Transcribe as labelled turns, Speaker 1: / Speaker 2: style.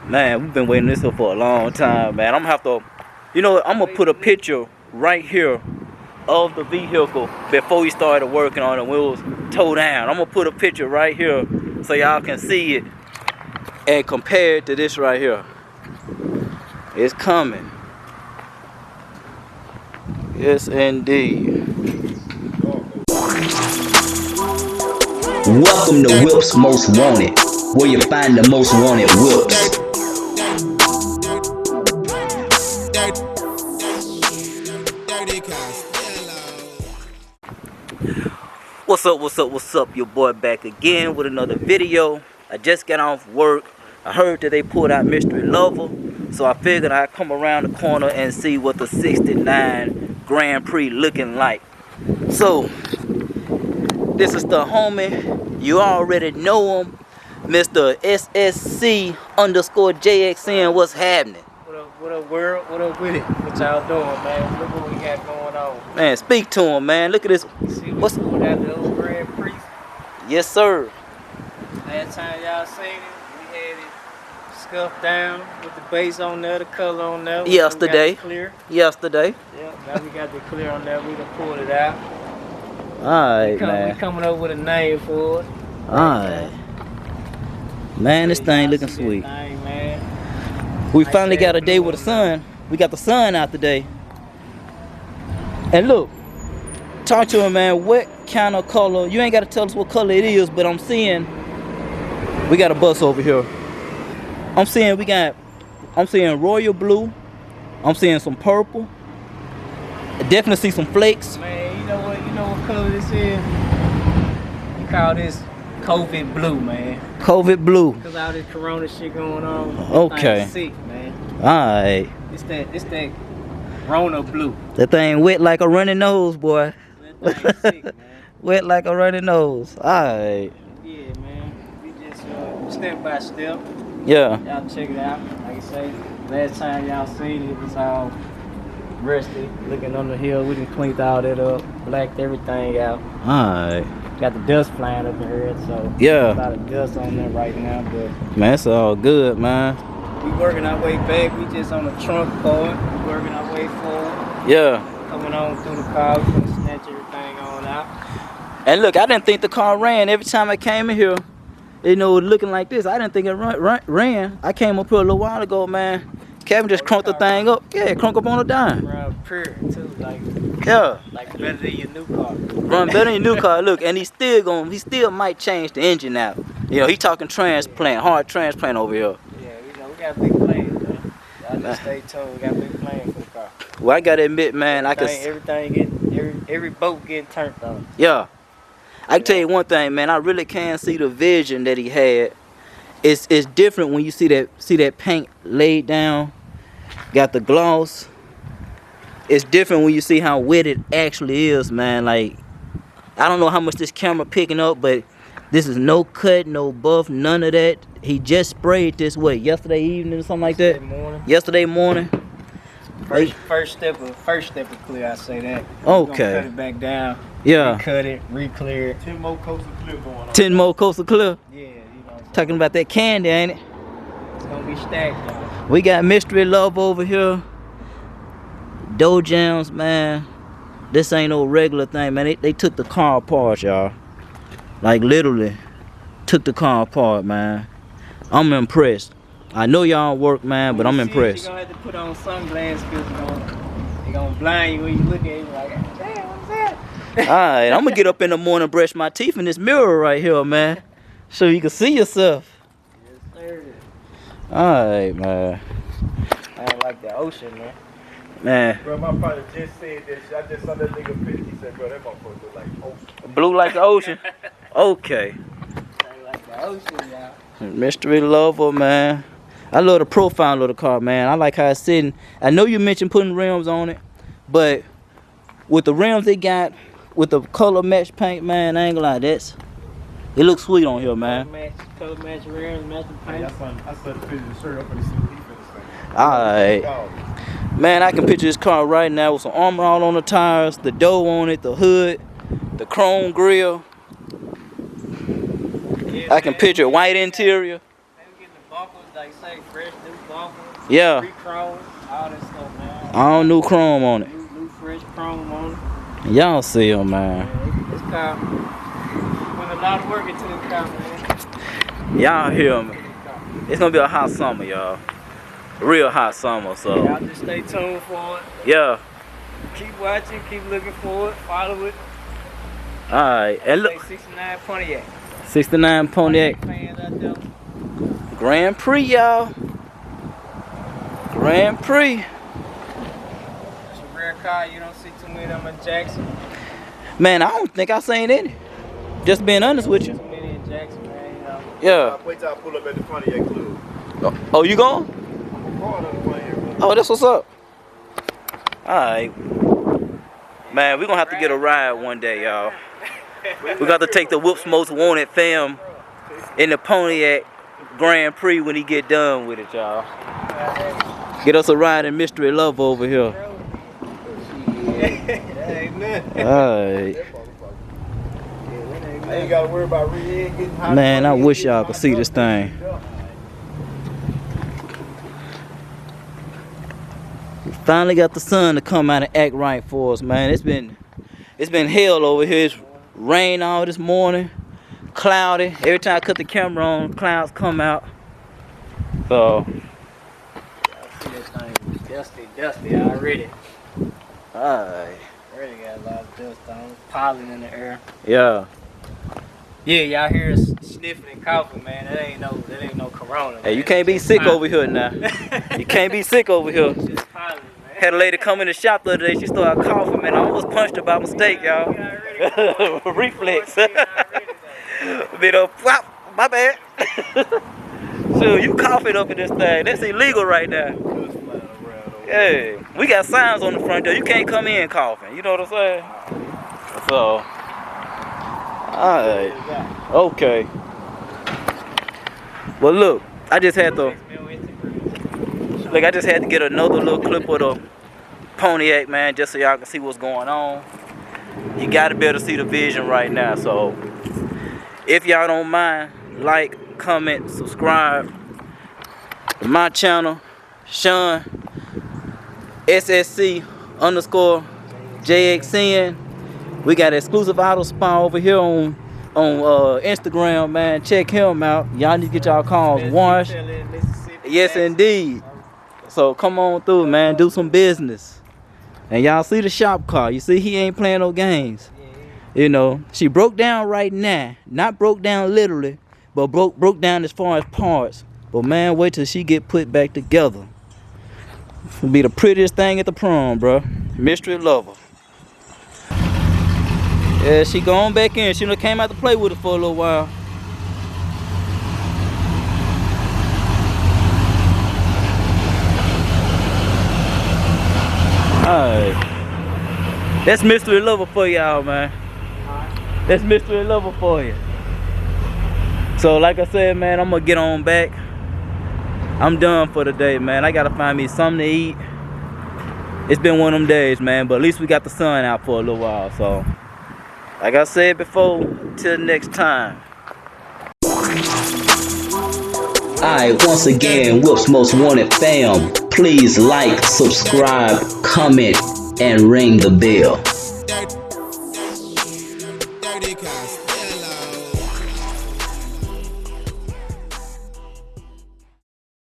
Speaker 1: Man, we've been waiting this here for a long time, man. I'm gonna have to, you know, I'm gonna put a picture right here of the vehicle before we started working on it when it was towed down. I'm gonna put a picture right here so y'all can see it and compare it to this right here. It's coming. Yes, indeed.
Speaker 2: Welcome to Whips Most Wanted, where you find the most wanted whips.
Speaker 1: What's up, what's up, what's up? Your boy back again with another video. I just got off work. I heard that they pulled out Mystery Lover, so I figured I'd come around the corner and see what the 69 Grand Prix looking like. So, this is the homie. You already know him, Mr. SSC_JXN. What's happening?
Speaker 3: What up, world? What up with it? What y'all doing, man? Look what we got going on.
Speaker 1: Man, speak to him, man. Look at this.
Speaker 3: See what's going out the old Grand Prix?
Speaker 1: Yes, sir.
Speaker 3: Last time y'all seen it, we had it scuffed down with the base on there, the color on there.
Speaker 1: Yesterday.
Speaker 3: We got the clear.
Speaker 1: Yesterday.
Speaker 3: Yeah, now we got the clear on there. We done pulled it out.
Speaker 1: Alright, man.
Speaker 3: We coming up with a name for it.
Speaker 1: Alright. Man, this thing looking sweet.
Speaker 3: Thing, man.
Speaker 1: We finally got a day with the sun. We got the sun out today. And look, talk to him, man. What kind of color? You ain't got to tell us what color it is, but I'm seeing we got a bus over here. I'm seeing royal blue. I'm seeing some purple. I definitely see some flakes.
Speaker 3: Man, you know what color this is? You call this COVID blue, man.
Speaker 1: COVID blue.
Speaker 3: Cause all this corona shit going on.
Speaker 1: Okay.
Speaker 3: Sick, man.
Speaker 1: Alright.
Speaker 3: It's that Rona blue.
Speaker 1: That thing wet like a running nose, boy.
Speaker 3: That thing sick, man.
Speaker 1: Wet like a running nose. Alright.
Speaker 3: Yeah, man. We just step by step.
Speaker 1: Yeah.
Speaker 3: Y'all check it out. Like I say, last time y'all seen it, it was all rusty, looking on the hill. We done cleaned all that up, blacked everything out.
Speaker 1: Alright.
Speaker 3: Got the dust flying up in here, so
Speaker 1: yeah,
Speaker 3: a lot of dust on there right now. But
Speaker 1: man, it's all good, man.
Speaker 3: We working our way back. We just on the trunk part. We working our way forward.
Speaker 1: Yeah.
Speaker 3: Coming on through the car, we gonna snatch everything on out.
Speaker 1: And look, I didn't think the car ran. Every time I came in here, you know, looking like this, I didn't think it ran. I came up here a little while ago, man. Kevin just crunked the thing up. Yeah, crunk up on a dime.
Speaker 3: Run pure too, like better than your new car.
Speaker 1: Run better than your new car. Look, and he still might change the engine out. You know, he talking transplant, hard transplant over here.
Speaker 3: Yeah, we got big plans, man. Y'all just stay tuned. We got big plans for the car.
Speaker 1: Well, I gotta admit, man,
Speaker 3: every boat getting turned on.
Speaker 1: Yeah, I can tell you one thing, man. I really can see the vision that he had. It's different when you see that paint laid down. Got the gloss. It's different when you see how wet it actually is, man. Like, I don't know how much this camera picking up, but this is no cut, no buff, none of that. He just sprayed this yesterday evening or something like that. Yesterday morning.
Speaker 3: First step of clear, I say that.
Speaker 1: Okay.
Speaker 3: Cut it back down.
Speaker 1: Yeah.
Speaker 3: Recut it, re-clear it.
Speaker 4: 10 more coats of clear going on.
Speaker 1: 10 more coats of clear.
Speaker 3: Yeah, you know.
Speaker 1: Talking about that candy, ain't it?
Speaker 3: It's gonna be stacked, though.
Speaker 1: We got Mystery Love over here. Doe Jams, man. This ain't no regular thing, man. They took the car apart, y'all. Like, literally took the car apart, man. I'm impressed. I know y'all work, man, but I'm impressed.
Speaker 3: You're gonna have to put on sunglasses because they're gonna blind you when you look at it like, damn, what's that?
Speaker 1: Alright, I'm gonna get up in the morning and brush my teeth in this mirror right here, man. So you can see yourself.
Speaker 3: Yes, sir.
Speaker 1: Alright, man.
Speaker 3: I don't like the ocean, man.
Speaker 1: Man.
Speaker 4: Bro, my partner just said that shit. I just saw that nigga picture. He said, bro, that motherfucker look like ocean.
Speaker 1: Blue like the ocean? Okay.
Speaker 3: I like the ocean, y'all.
Speaker 1: Mystery Lover, man. I love the profile of the car, man. I like how it's sitting. I know you mentioned putting rims on it, but with the rims they got, with the color match paint, man, I ain't gonna lie, it looks sweet on here, man.
Speaker 3: Color match rims, match the paint.
Speaker 4: I saw the picture of the shirt up and see what he finna say.
Speaker 1: Alright. Man, I can picture this car right now with some armor all on the tires, the dough on it, the hood, the chrome grill.
Speaker 3: Yeah,
Speaker 1: I can
Speaker 3: man.
Speaker 1: picture white interior.
Speaker 3: They were getting the bumpers, like say, fresh new bumpers.
Speaker 1: Yeah.
Speaker 3: Re-chrome, all that stuff, man.
Speaker 1: All new chrome on it.
Speaker 3: New fresh chrome on it.
Speaker 1: Y'all see him, man.
Speaker 3: Yeah, this car went a lot of work into this car, man.
Speaker 1: Y'all hear me. It's gonna be a hot summer, y'all. Real hot summer, so.
Speaker 3: Y'all just stay tuned for it.
Speaker 1: Yeah.
Speaker 3: Keep watching, keep looking for it, follow it.
Speaker 1: Alright, and look.
Speaker 3: 69 Pontiac.
Speaker 1: 69 Pontiac.
Speaker 3: Fans out there.
Speaker 1: Grand Prix, y'all. Grand Prix.
Speaker 3: It's a rare car, you don't see too many of them in Jackson.
Speaker 1: Man, I don't think I seen any. Just being honest with you.
Speaker 3: Too many in Jackson, man, you know.
Speaker 1: Yeah.
Speaker 4: Wait till I pull up at the Pontiac Club.
Speaker 1: Oh, you going?
Speaker 4: I'm going to the Pontiac Club.
Speaker 1: Oh, that's what's up. Alright. Man, we're gonna have to get a ride one day, y'all. We got to take the Whoops Most Wanted fam in the Pontiac Grand Prix when he get done with it, y'all. Get us a ride in Mystery Love over here.
Speaker 3: Amen.
Speaker 1: Alright.
Speaker 4: I ain't got to worry about getting hot.
Speaker 1: Man, I wish y'all could see this thing. We finally got the sun to come out and act right for us, man. It's been hell over here. It's rain all this morning, cloudy. Every time I cut the camera on, clouds come out. So,
Speaker 3: See that thing dusty already.
Speaker 1: alright.
Speaker 3: Already got a lot of dust on, pollen in the air.
Speaker 1: Yeah.
Speaker 3: Yeah, y'all hear us sniffing and coughing, man. That ain't no corona.
Speaker 1: Hey, you
Speaker 3: man.
Speaker 1: can't be
Speaker 3: It's
Speaker 1: sick
Speaker 3: pollen.
Speaker 1: over here now. You can't be sick over here.
Speaker 3: It's just pollen, man.
Speaker 1: Had a lady come in the shop the other day. She started coughing, man. I almost punched her by mistake, y'all. Reflex. Bit of flop. My bad. So you coughing up in this thing. That's illegal right now. Hey, we got signs on the front door. You can't come in coughing. You know what I'm saying? So, alright. Okay. Well, look, I just had to get another little clip of the Pontiac, man, just so y'all can see what's going on. You gotta be able to see the vision right now. So, if y'all don't mind, like, comment, subscribe to my channel, Chawn SSC_JXN. We got exclusive auto spa over here on Instagram, man. Check him out. Y'all need to get y'all cars washed. Yes, indeed. So come on through, man. Do some business. And y'all see the shop car. You see he ain't playing no games. You know, she broke down right now. Not broke down literally, but broke down as far as parts. But man, wait till she get put back together. It'll be the prettiest thing at the prom, bro. Mystery Lover. Yeah, she going back in. She done came out to play with it for a little while. Alright. That's Mystery Lover for y'all, man. That's Mystery Lover for you. So like I said, man, I'm gonna get on back. I'm done for the day, man. I gotta find me something to eat. It's been one of them days, man, but at least we got the sun out for a little while. So like I said before, till next time.
Speaker 2: Alright, once again, Whoops Most Wanted fam, please like, subscribe, comment, and ring the bell.